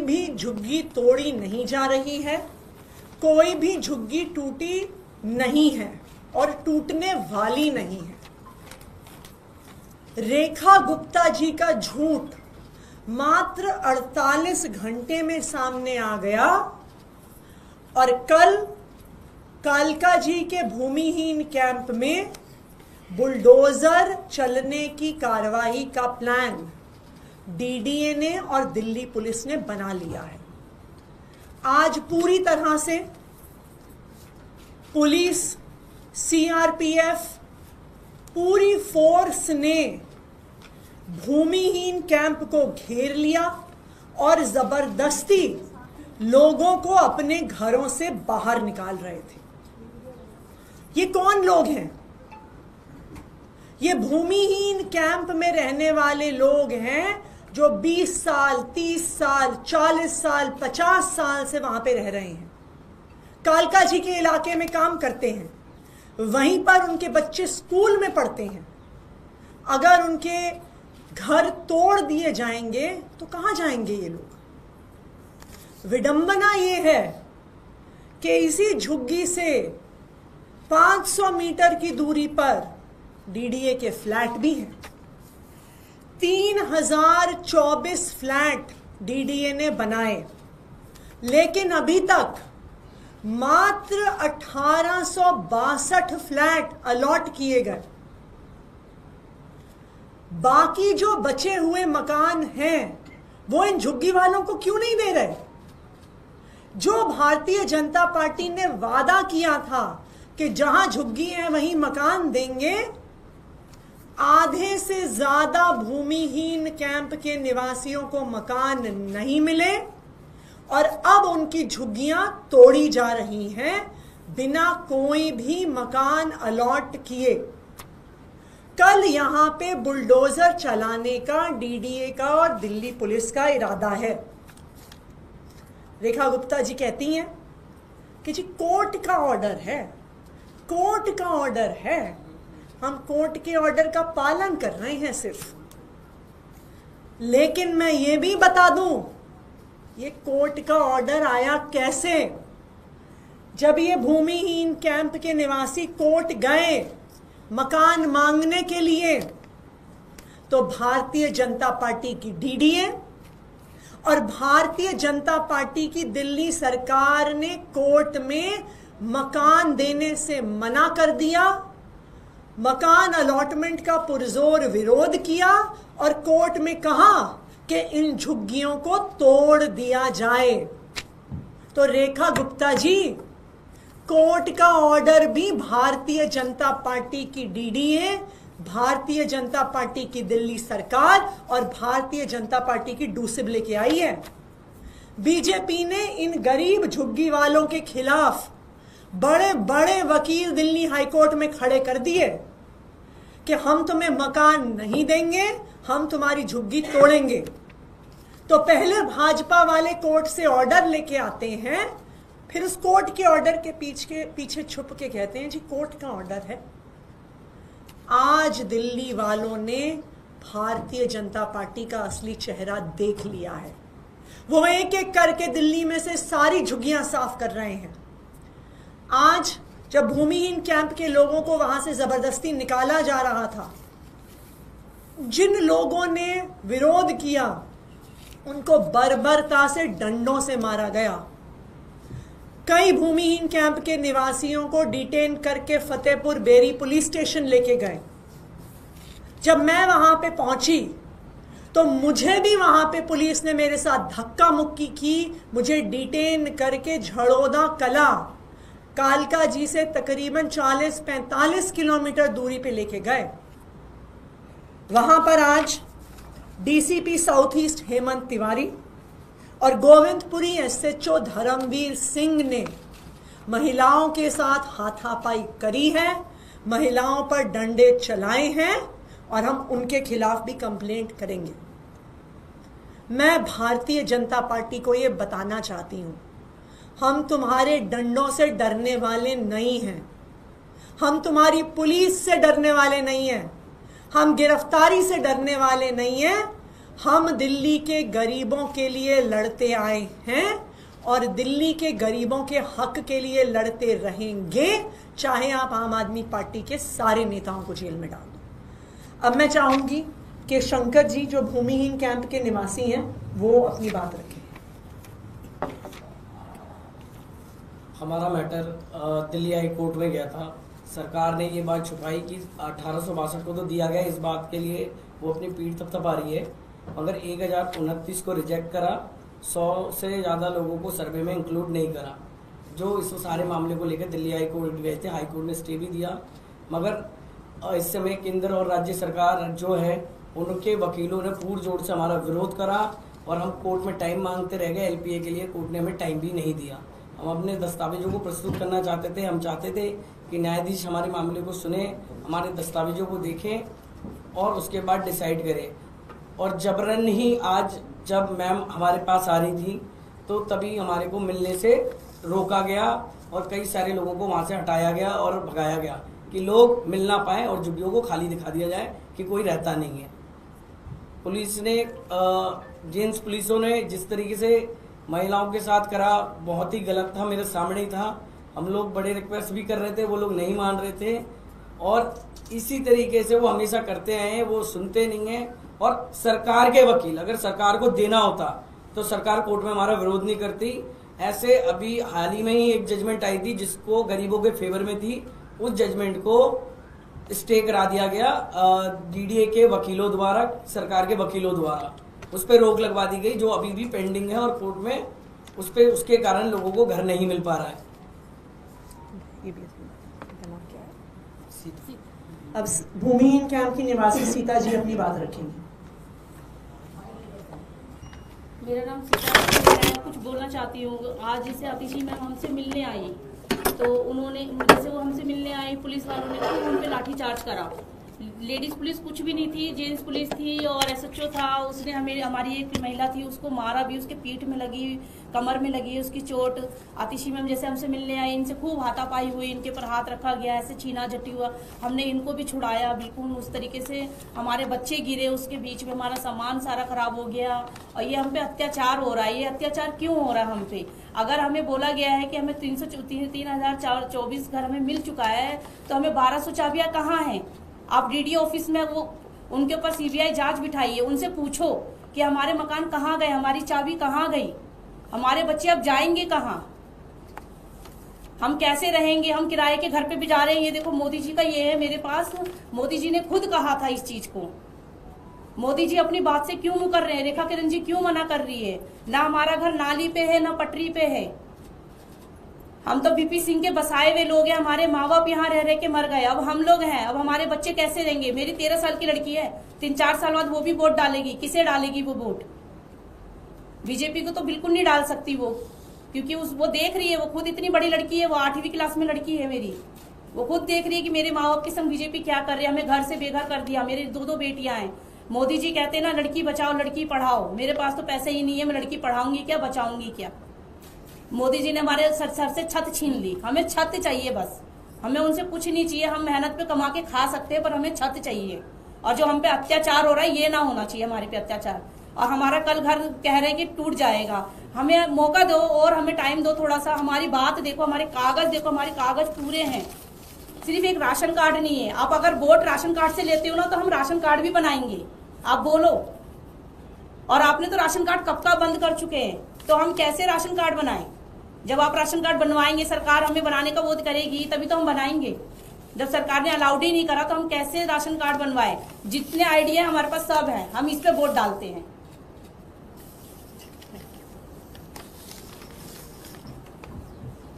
भी झुग्गी तोड़ी नहीं जा रही है, कोई भी झुग्गी टूटी नहीं है और टूटने वाली नहीं है। रेखा गुप्ता जी का झूठ मात्र 48 घंटे में सामने आ गया और कल कालका जी के भूमिहीन कैंप में बुलडोजर चलने की कार्रवाई का प्लान डीडीए ने और दिल्ली पुलिस ने बना लिया है। आज पूरी तरह से पुलिस, सीआरपीएफ, पूरी फोर्स ने भूमिहीन कैंप को घेर लिया और जबरदस्ती लोगों को अपने घरों से बाहर निकाल रहे थे। ये कौन लोग हैं? ये भूमिहीन कैंप में रहने वाले लोग हैं जो 20 साल, 30 साल, 40 साल, 50 साल से वहां पे रह रहे हैं, कालका जी के इलाके में काम करते हैं, वहीं पर उनके बच्चे स्कूल में पढ़ते हैं। अगर उनके घर तोड़ दिए जाएंगे तो कहां जाएंगे ये लोग? विडंबना ये है कि इसी झुग्गी से 500 मीटर की दूरी पर डीडीए के फ्लैट भी हैं। 3024 फ्लैट डीडीए ने बनाए, लेकिन अभी तक मात्र 1862 फ्लैट अलॉट किए गए। बाकी जो बचे हुए मकान हैं वो इन झुग्गी वालों को क्यों नहीं दे रहे? जो भारतीय जनता पार्टी ने वादा किया था कि जहां झुग्गी है वहीं मकान देंगे, आधे से ज्यादा भूमिहीन कैंप के निवासियों को मकान नहीं मिले और अब उनकी झुग्गियां तोड़ी जा रही हैं बिना कोई भी मकान अलॉट किए। कल यहां पे बुलडोजर चलाने का डीडीए का और दिल्ली पुलिस का इरादा है। रेखा गुप्ता जी कहती हैं कि जी कोर्ट का ऑर्डर है, कोर्ट का ऑर्डर है, हम कोर्ट के ऑर्डर का पालन कर रहे हैं सिर्फ। लेकिन मैं ये भी बता दूं, ये कोर्ट का ऑर्डर आया कैसे? जब ये भूमिहीन कैंप के निवासी कोर्ट गए मकान मांगने के लिए, तो भारतीय जनता पार्टी की डीडीए और भारतीय जनता पार्टी की दिल्ली सरकार ने कोर्ट में मकान देने से मना कर दिया, मकान अलॉटमेंट का पुरजोर विरोध किया और कोर्ट में कहा कि इन झुग्गियों को तोड़ दिया जाए। तो रेखा गुप्ता जी, कोर्ट का ऑर्डर भी भारतीय जनता पार्टी की डीडीए, भारतीय जनता पार्टी की दिल्ली सरकार और भारतीय जनता पार्टी की डूसिब लेके आई है। बीजेपी ने इन गरीब झुग्गी वालों के खिलाफ बड़े बड़े वकील दिल्ली हाईकोर्ट में खड़े कर दिए कि हम तुम्हें मकान नहीं देंगे, हम तुम्हारी झुग्गी तोड़ेंगे। तो पहले भाजपा वाले कोर्ट से ऑर्डर लेके आते हैं, फिर उस कोर्ट के ऑर्डर के पीछे छुप के कहते हैं जी कोर्ट का ऑर्डर है। आज दिल्ली वालों ने भारतीय जनता पार्टी का असली चेहरा देख लिया है। वो एक एक करके दिल्ली में से सारी झुग्गियां साफ कर रहे हैं। आज जब भूमिहीन कैंप के लोगों को वहां से जबरदस्ती निकाला जा रहा था, जिन लोगों ने विरोध किया उनको बर्बरता से डंडों से मारा गया। कई भूमिहीन कैंप के निवासियों को डिटेन करके फतेहपुर बेरी पुलिस स्टेशन लेके गए। जब मैं वहां पे पहुंची तो मुझे भी वहां पे पुलिस ने मेरे साथ धक्का मुक्की की, मुझे डिटेन करके झड़ौदा कला कालका जी से तकरीबन 40-45 किलोमीटर दूरी पे लेके गए। वहां पर आज DCP south east Hemant Tiwari और गोविंदपुरी एसएचओ धर्मवीर सिंह ने महिलाओं के साथ हाथापाई करी है, महिलाओं पर डंडे चलाए हैं और हम उनके खिलाफ भी कंप्लेंट करेंगे। मैं भारतीय जनता पार्टी को यह बताना चाहती हूं, हम तुम्हारे डंडों से डरने वाले नहीं हैं, हम तुम्हारी पुलिस से डरने वाले नहीं हैं, हम गिरफ्तारी से डरने वाले नहीं हैं, हम दिल्ली के गरीबों के लिए लड़ते आए हैं और दिल्ली के गरीबों के हक के लिए लड़ते रहेंगे, चाहे आप आम आदमी पार्टी के सारे नेताओं को जेल में डाल दो। अब मैं चाहूंगी कि शंकर जी जो भूमिहीन कैंप के निवासी हैं वो अपनी बात रखें। हमारा मैटर दिल्ली हाई कोर्ट में गया था। सरकार ने ये बात छुपाई कि 1862 को तो दिया गया, इस बात के लिए वो अपनी पीठ थपथपा रही है, मगर 1029 को रिजेक्ट करा, 100 से ज़्यादा लोगों को सर्वे में इंक्लूड नहीं करा। जो इस सारे मामले को लेकर दिल्ली हाई कोर्ट गए थे, हाई कोर्ट ने स्टे भी दिया, मगर इस समय केंद्र और राज्य सरकार जो है उनके वकीलों ने पूर जोड़ से हमारा विरोध करा और हम कोर्ट में टाइम मांगते रह गए। एलपीए के लिए कोर्ट ने हमें टाइम भी नहीं दिया। हम अपने दस्तावेजों को प्रस्तुत करना चाहते थे। हम चाहते थे कि न्यायाधीश हमारे मामले को सुने, हमारे दस्तावेजों को देखें और उसके बाद डिसाइड करें। और जबरन ही आज जब मैम हमारे पास आ रही थी तो तभी हमारे को मिलने से रोका गया और कई सारे लोगों को वहां से हटाया गया और भगाया गया कि लोग मिल ना पाए और जुग्गियों को खाली दिखा दिया जाए कि कोई रहता नहीं है। पुलिस ने जेंट्स पुलिसों ने जिस तरीके से महिलाओं के साथ करा बहुत ही गलत था, मेरे सामने ही था। हम लोग बड़े रिक्वेस्ट भी कर रहे थे, वो लोग नहीं मान रहे थे और इसी तरीके से वो हमेशा करते आए हैं, वो सुनते नहीं हैं। और सरकार के वकील, अगर सरकार को देना होता तो सरकार कोर्ट में हमारा विरोध नहीं करती। ऐसे अभी हाल ही में ही एक जजमेंट आई थी जिसको गरीबों के फेवर में थी, उस जजमेंट को स्टे करा दिया गया डीडीए के वकीलों द्वारा, सरकार के वकीलों द्वारा उस पर रोक लगवा दी गई, जो अभी भी पेंडिंग है और कोर्ट में उस पे उसके कारण लोगों को घर नहीं मिल पा रहा है। अब भूमिहीन कैंप की निवासी सीता जी अपनी बात रखेंगी। मेरा नाम सीता है, मैं कुछ बोलना चाहती हूँ। आज जैसे अतिशी मैम हमसे मिलने आई तो उन्होंने, जैसे वो हमसे मिलने आई, पुलिस वालों ने खूब उन पे लाठीचार्ज करा। लेडीज पुलिस कुछ भी नहीं थी, जेंट्स पुलिस थी और एसएचओ था। उसने हमारी एक महिला थी उसको मारा भी, उसके पीठ में लगी, कमर में लगी उसकी चोट। आतिशी मैम जैसे हमसे मिलने आई, इनसे खूब हाथापाई हुई, इनके ऊपर हाथ रखा गया, ऐसे छीना झट्टी हुआ। हमने इनको भी छुड़ाया बिल्कुल उस तरीके से। हमारे बच्चे गिरे उसके बीच में, हमारा सामान सारा खराब हो गया और ये हम पे अत्याचार हो रहा है। ये अत्याचार क्यों हो रहा है हम पे? अगर हमें बोला गया है कि हमें 3024 घर हमें मिल चुका है तो हमें 1200 चाबियां कहाँ हैं? आप डीडी ऑफिस में वो उनके ऊपर सीबीआई जांच बिठाइए, उनसे पूछो कि हमारे मकान कहाँ गए, हमारी चाबी कहाँ गई, हमारे बच्चे अब जाएंगे कहाँ, हम कैसे रहेंगे? हम किराए के घर पे भी जा रहे हैं। ये देखो मोदी जी का ये है मेरे पास, मोदी जी ने खुद कहा था इस चीज को। मोदी जी अपनी बात से क्यों मुकर रहे हैं? रेखा किरण जी क्यों मना कर रही है? ना हमारा घर नाली पे है ना पटरी पे है। हम तो बीपी सिंह के बसाए हुए लोग हैं, हमारे माँ बाप यहाँ रह रह के मर गए, अब हम लोग हैं, अब हमारे बच्चे कैसे रहेंगे? मेरी 13 साल की लड़की है, 3-4 साल बाद वो भी वोट डालेगी। किसे डालेगी वो वोट? बीजेपी को तो बिल्कुल नहीं डाल सकती वो, क्योंकि वो देख रही है, वो खुद इतनी बड़ी लड़की है, वो 8वीं क्लास में लड़की है मेरी, वो खुद देख रही है कि मेरे माँ बाप के संग बीजेपी क्या कर रही है। हमें घर से बेघर कर दिया, मेरी 2 बेटियां हैं। मोदी जी कहते हैं ना लड़की बचाओ लड़की पढ़ाओ, मेरे पास तो पैसे ही नहीं है, मैं लड़की पढ़ाऊंगी क्या, बचाऊंगी क्या? मोदी जी ने हमारे सर से छत छीन ली। हमें छत चाहिए बस, हमें उनसे कुछ नहीं चाहिए। हम मेहनत पे कमा के खा सकते हैं पर हमें छत चाहिए। और जो हम पे अत्याचार हो रहा है ये ना होना चाहिए हमारे पे अत्याचार। और हमारा कल घर कह रहे हैं कि टूट जाएगा, हमें मौका दो और हमें टाइम दो थोड़ा सा। हमारी बात देखो, हमारे कागज देखो, हमारे कागज पूरे हैं, सिर्फ एक राशन कार्ड नहीं है। आप अगर वोट राशन कार्ड से लेते हो ना तो हम राशन कार्ड भी बनाएंगे, आप बोलो। और आपने तो राशन कार्ड कब का बंद कर चुके हैं, तो हम कैसे राशन कार्ड बनाएं? जब आप राशन कार्ड बनवाएंगे, सरकार हमें बनाने का वो करेगी तभी तो हम बनाएंगे। जब सरकार ने अलाउड ही नहीं करा तो हम कैसे राशन कार्ड बनवाए? जितने आइडिया हमारे पास सब है, हम इस पे वोट डालते हैं।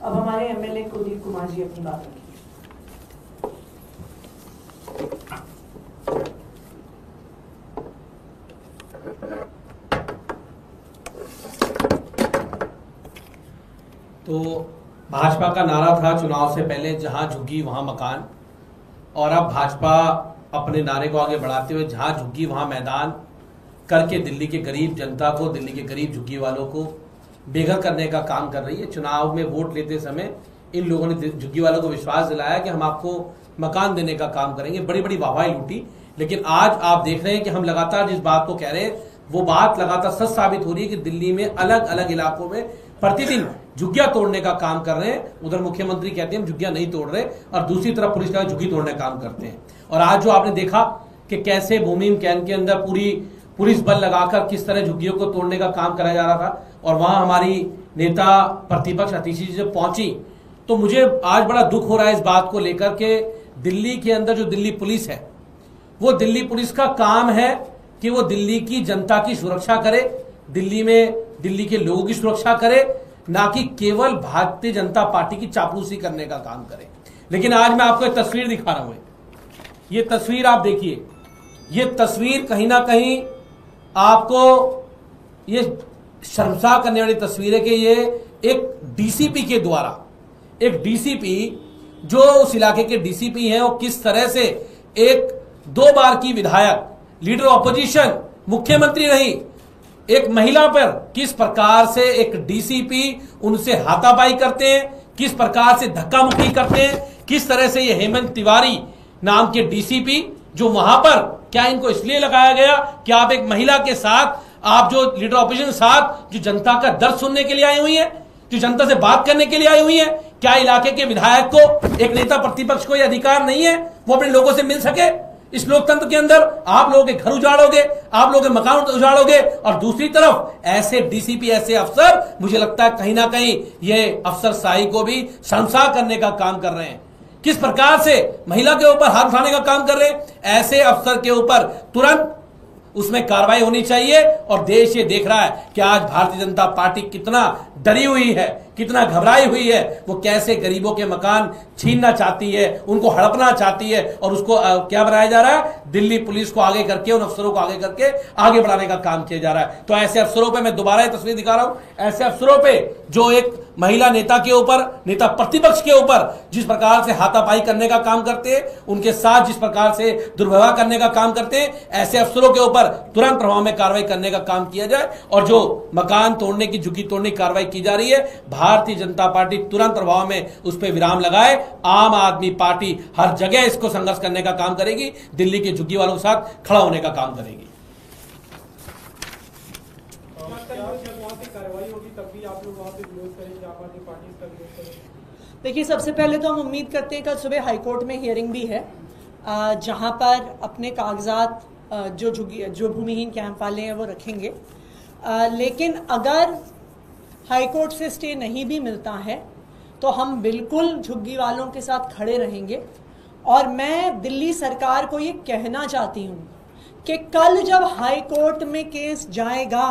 अब हमारे एमएलए कुलदीप कुमार जी अपनी बात रखेंगे। तो भाजपा का नारा था चुनाव से पहले जहां झुग्गी वहां मकान, और अब भाजपा अपने नारे को आगे बढ़ाते हुए जहां झुग्गी वहां मैदान करके दिल्ली के गरीब जनता को, दिल्ली के गरीब झुग्गी वालों को बेघर करने का काम कर रही है। चुनाव में वोट लेते समय इन लोगों ने झुग्गी वालों को विश्वास दिलाया कि हम आपको मकान देने का काम करेंगे, बड़ी बड़ी वाहवाही लूटी। लेकिन आज आप देख रहे हैं कि हम लगातार जिस बात को कह रहे हैं वो बात लगातार सच साबित हो रही है कि दिल्ली में अलग अलग इलाकों में प्रतिदिन झुग्गियां तोड़ने का काम कर रहे हैं। उधर मुख्यमंत्री कहते हैं हम झुग्गियां नहीं तोड़ रहे, और दूसरी तरफ पुलिस का झुग्गी तोड़ने का काम करते हैं। और आज जो आपने देखा कि कैसे भूमिहीन कैंप के अंदर पूरी पुलिस बल लगाकर किस तरह झुग्गियों को तोड़ने का काम कराया जा रहा था, और वहां हमारी नेता प्रतिपक्ष आतिशी जी जब पहुंची तो मुझे आज बड़ा दुख हो रहा है इस बात को लेकर के दिल्ली के अंदर जो दिल्ली पुलिस है, वो दिल्ली पुलिस का काम है कि वो दिल्ली की जनता की सुरक्षा करे, दिल्ली में दिल्ली के लोगों की सुरक्षा करे, ना कि केवल भारतीय जनता पार्टी की चापलूसी करने का काम करे। लेकिन आज मैं आपको एक तस्वीर दिखा रहा हूं, ये तस्वीर आप देखिए, ये तस्वीर कहीं ना कहीं आपको ये शर्मसार करने वाली तस्वीर है कि ये एक डीसीपी के द्वारा, एक डीसीपी जो उस इलाके के डीसीपी हैं, वो किस तरह से एक 2 बार की विधायक, लीडर ऑपोजिशन, मुख्यमंत्री रही एक महिला पर किस प्रकार से एक डीसीपी उनसे हाथापाई करते हैं, किस प्रकार से धक्का मुक्की करते हैं, किस तरह से ये हेमंत तिवारी नाम के डीसीपी जो वहां पर, क्या इनको इसलिए लगाया गया कि आप एक महिला के साथ, आप जो लीडर ऑपोजिशन के साथ जो जनता का दर्द सुनने के लिए आई हुई है, जो जनता से बात करने के लिए आई हुई है, क्या इलाके के विधायक को, एक नेता प्रतिपक्ष को यह अधिकार नहीं है वो अपने लोगों से मिल सके? इस लोकतंत्र के अंदर आप लोगों के घर उजाड़ोगे, आप लोगों के मकान उजाड़ोगे, और दूसरी तरफ ऐसे डीसीपी, ऐसे अफसर, मुझे लगता है कहीं ना कहीं ये अफसरशाही को भी शर्मसार करने का काम कर रहे हैं। किस प्रकार से महिला के ऊपर हाथ उठाने का काम कर रहे हैं, ऐसे अफसर के ऊपर तुरंत उसमें कार्रवाई होनी चाहिए। और देश ये देख रहा है कि आज भारतीय जनता पार्टी कितना डरी हुई है, कितना घबराई हुई है, वो कैसे गरीबों के मकान छीनना चाहती है, उनको हड़पना चाहती है, और उसको क्या बनाया जा रहा है, दिल्ली पुलिस को आगे करके, उन अफसरों को आगे करके आगे बढ़ाने का काम किया जा रहा है। तो ऐसे अफसरों पे मैं दोबारा ये तस्वीर दिखा रहा हूं, ऐसे अफसरों पे जो एक महिला नेता के ऊपर, नेता प्रतिपक्ष के ऊपर जिस प्रकार से हाथापाई करने का काम करते हैं, उनके साथ जिस प्रकार से दुर्व्यवहार करने का काम करते हैं, ऐसे अफसरों के ऊपर तुरंत प्रभाव में कार्रवाई करने का काम किया जाए। और जो मकान तोड़ने की, झुग्गी तोड़ने की कार्रवाई की जा रही है, भारतीय जनता पार्टी तुरंत प्रभाव में उस पर विराम लगाए। आम आदमी पार्टी हर जगह इसको संघर्ष करने का काम करेगी, दिल्ली के झुग्गी वालों के साथ खड़ा होने का काम करेगी। देखिए, सबसे पहले तो हम उम्मीद करते हैं कल सुबह हाईकोर्ट में हियरिंग भी है, जहां पर अपने कागजात जो भूमिहीन कैंप वाले हैं वो रखेंगे। लेकिन अगर हाईकोर्ट से स्टे नहीं भी मिलता है तो हम बिल्कुल झुग्गी वालों के साथ खड़े रहेंगे। और मैं दिल्ली सरकार को ये कहना चाहती हूँ कि कल जब हाईकोर्ट में केस जाएगा,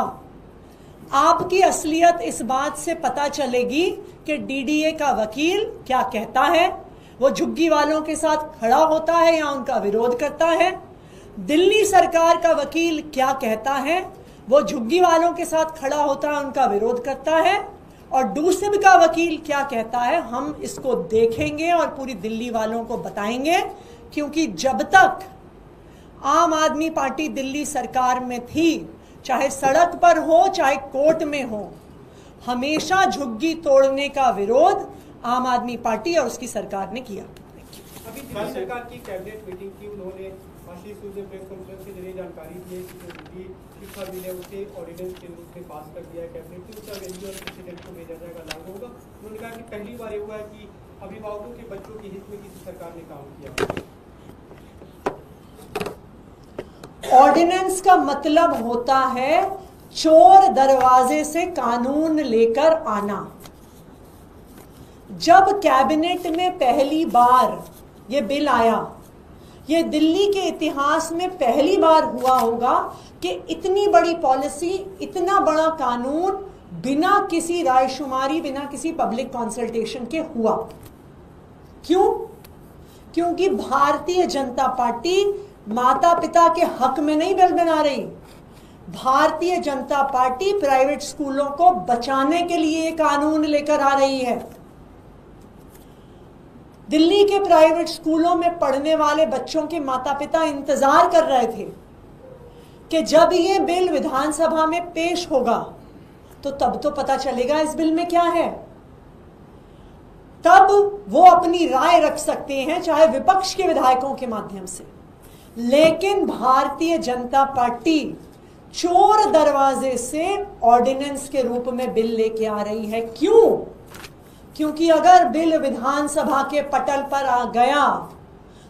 आपकी असलियत इस बात से पता चलेगी कि डीडीए का वकील क्या कहता है, वो झुग्गी वालों के साथ खड़ा होता है या उनका विरोध करता है। दिल्ली सरकार का वकील क्या कहता है, वो झुग्गी वालों के साथ खड़ा होता है, उनका विरोध करता है। और दूसरे का वकील क्या कहता है, हम इसको देखेंगे और पूरी दिल्ली वालों को बताएंगे। क्योंकि जब तक आम आदमी पार्टी दिल्ली सरकार में थी, चाहे सड़क पर हो चाहे कोर्ट में हो, हमेशा झुग्गी तोड़ने का विरोध आम आदमी पार्टी और उसकी सरकार ने किया। अभी दिल्ली सरकार की कैबिनेट मीटिंग की, उन्होंने आशीष सूद ने प्रेस कॉन्फ्रेंस के जरिए जानकारी दी है कि जो दिल्ली शिक्षा बिल है उसे ऑर्डिनेंस के रूप में पास कर दिया है कैबिनेट की, उसका रेंज और प्रेसिडेंट को भेजा जाएगा, लागू होगा। उन्होंने कहा कि पहली बार हुआ है कि अभिभावकों के बच्चों के हित में किसी सरकार ने काम किया। ऑर्डिनेंस का मतलब होता है चोर दरवाजे से कानून लेकर आना। जब कैबिनेट में पहली बार ये बिल आया, ये दिल्ली के इतिहास में पहली बार हुआ होगा कि इतनी बड़ी पॉलिसी, इतना बड़ा कानून बिना किसी रायशुमारी, बिना किसी पब्लिक कंसल्टेशन के हुआ। क्यों? क्योंकि भारतीय जनता पार्टी माता पिता के हक में नहीं बिल बना रही। भारतीय जनता पार्टी प्राइवेट स्कूलों को बचाने के लिए कानून लेकर आ रही है। दिल्ली के प्राइवेट स्कूलों में पढ़ने वाले बच्चों के माता पिता इंतजार कर रहे थे कि जब ये बिल विधानसभा में पेश होगा तो तब तो पता चलेगा इस बिल में क्या है, तब वो अपनी राय रख सकते हैं, चाहे विपक्ष के विधायकों के माध्यम से। लेकिन भारतीय जनता पार्टी चोर दरवाजे से ऑर्डिनेंस के रूप में बिल लेके आ रही है। क्यों? क्योंकि अगर बिल विधानसभा के पटल पर आ गया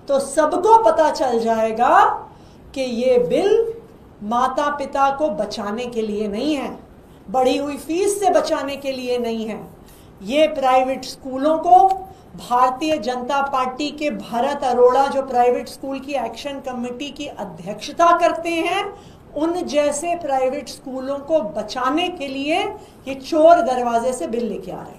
तो सबको पता चल जाएगा कि ये बिल माता पिता को बचाने के लिए नहीं है, बढ़ी हुई फीस से बचाने के लिए नहीं है। ये प्राइवेट स्कूलों को, भारतीय जनता पार्टी के भरत अरोड़ा जो प्राइवेट स्कूल की एक्शन कमेटी की अध्यक्षता करते हैं, उन जैसे प्राइवेट स्कूलों को बचाने के लिए ये चोर दरवाजे से बिल लेके आ रहे हैं।